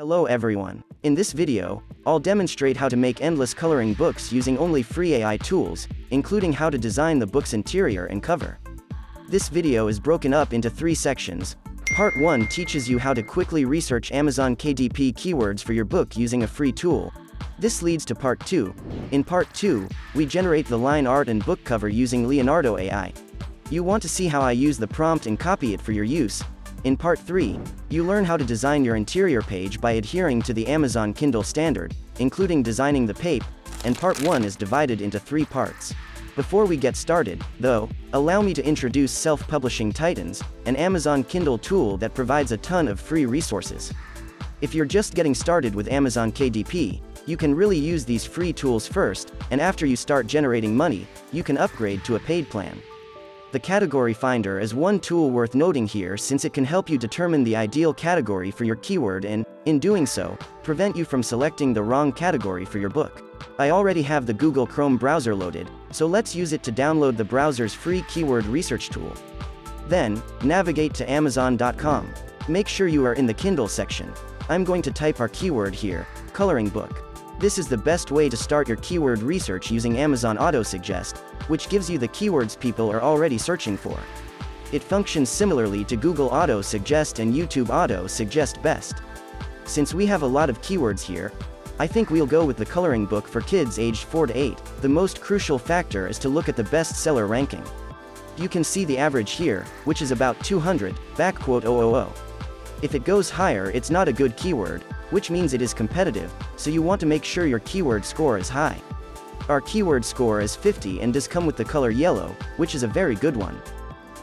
Hello everyone. In this video, I'll demonstrate how to make endless coloring books using only free AI tools, including how to design the book's interior and cover. This video is broken up into 3 sections. Part 1 teaches you how to quickly research Amazon KDP keywords for your book using a free tool. This leads to Part 2. In Part 2, we generate the line art and book cover using Leonardo AI. You want to see how I use the prompt and copy it for your use. In Part 3, you learn how to design your interior page by adhering to the Amazon Kindle standard, including designing the page, and Part 1 is divided into 3 parts. Before we get started, though, allow me to introduce Self-Publishing Titans, an Amazon Kindle tool that provides a ton of free resources. If you're just getting started with Amazon KDP, you can really use these free tools first, and after you start generating money, you can upgrade to a paid plan. The Category Finder is one tool worth noting here since it can help you determine the ideal category for your keyword and, in doing so, prevent you from selecting the wrong category for your book. I already have the Google Chrome browser loaded, so let's use it to download the browser's free keyword research tool. Then, navigate to Amazon.com. Make sure you are in the Kindle section. I'm going to type our keyword here, coloring book. This is the best way to start your keyword research using Amazon Auto-Suggest, which gives you the keywords people are already searching for. It functions similarly to Google Auto-Suggest and YouTube Auto-Suggest Best. Since we have a lot of keywords here, I think we'll go with the coloring book for kids aged 4 to 8. The most crucial factor is to look at the bestseller ranking. You can see the average here, which is about 200, _000. If it goes higher, it's not a good keyword, which means it is competitive, so you want to make sure your keyword score is high. Our keyword score is 50 and does come with the color yellow, which is a very good one.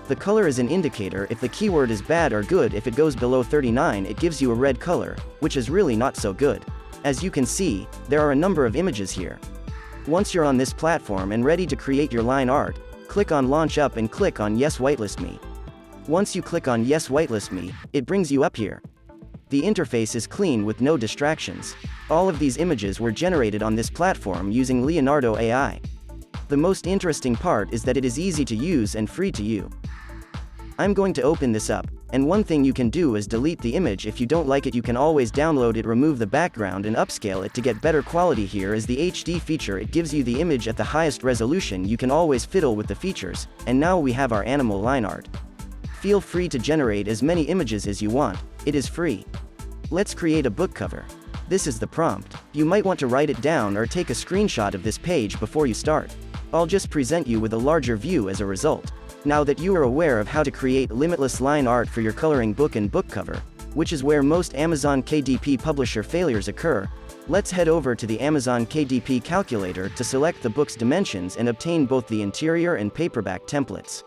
The color is an indicator if the keyword is bad or good. If it goes below 39, it gives you a red color, which is really not so good. As you can see, there are a number of images here. Once you're on this platform and ready to create your line art, click on Launch Up and click on Yes Whitelist Me. Once you click on Yes Whitelist Me, it brings you up here. The interface is clean with no distractions. All of these images were generated on this platform using Leonardo AI. The most interesting part is that it is easy to use and free to use. I'm going to open this up, and one thing you can do is delete the image. If you don't like it, you can always download it, remove the background and upscale it to get better quality. Here is the HD feature. It gives you the image at the highest resolution. You can always fiddle with the features, and now we have our animal line art. Feel free to generate as many images as you want, it is free. Let's create a book cover. This is the prompt. You might want to write it down or take a screenshot of this page before you start. I'll just present you with a larger view as a result. Now that you are aware of how to create limitless line art for your coloring book and book cover, which is where most Amazon KDP publisher failures occur, let's head over to the Amazon KDP calculator to select the book's dimensions and obtain both the interior and paperback templates.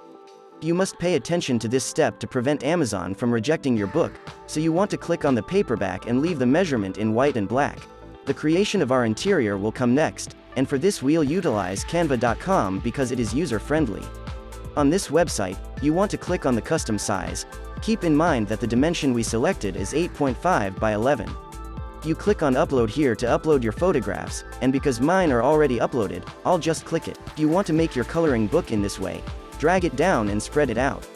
You must pay attention to this step to prevent Amazon from rejecting your book, so you want to click on the paperback and leave the measurement in white and black. The creation of our interior will come next, and for this we'll utilize Canva.com because it is user-friendly. On this website, you want to click on the custom size. Keep in mind that the dimension we selected is 8.5 by 11. You click on Upload here to upload your photographs, and because mine are already uploaded, I'll just click it. You want to make your coloring book in this way. Drag it down and spread it out.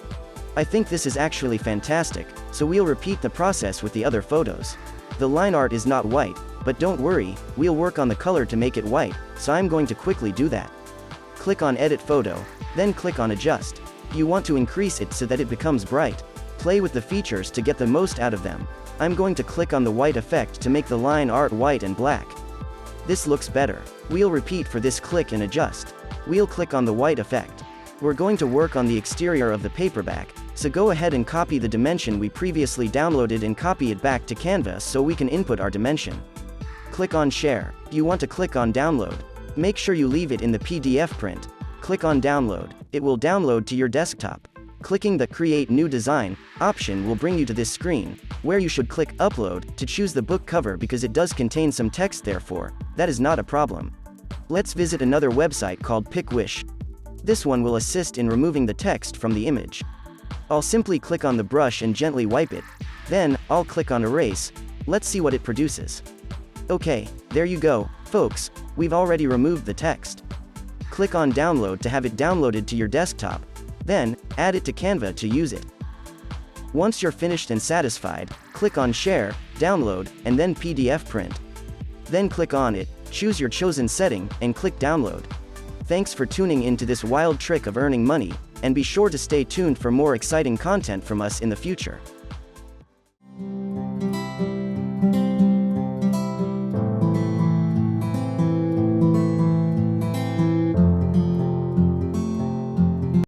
I think this is actually fantastic, so we'll repeat the process with the other photos. The line art is not white, but don't worry, we'll work on the color to make it white, so I'm going to quickly do that. Click on Edit Photo, then click on Adjust. You want to increase it so that it becomes bright. Play with the features to get the most out of them. I'm going to click on the white effect to make the line art white and black. This looks better. We'll repeat for this, click and adjust. We'll click on the white effect. We're going to work on the exterior of the paperback, so go ahead and copy the dimension we previously downloaded and copy it back to Canva so we can input our dimension. Click on Share. You want to click on Download. Make sure you leave it in the PDF print. Click on Download. It will download to your desktop. Clicking the Create New Design option will bring you to this screen, where you should click Upload to choose the book cover because it does contain some text, therefore, that is not a problem. Let's visit another website called PickWish. This one will assist in removing the text from the image. I'll simply click on the brush and gently wipe it. Then, I'll click on Erase. Let's see what it produces. Okay, there you go, folks, we've already removed the text. Click on Download to have it downloaded to your desktop. Then, add it to Canva to use it. Once you're finished and satisfied, click on Share, Download, and then PDF Print. Then click on it, choose your chosen setting, and click Download. Thanks for tuning in to this wild trick of earning money, and be sure to stay tuned for more exciting content from us in the future.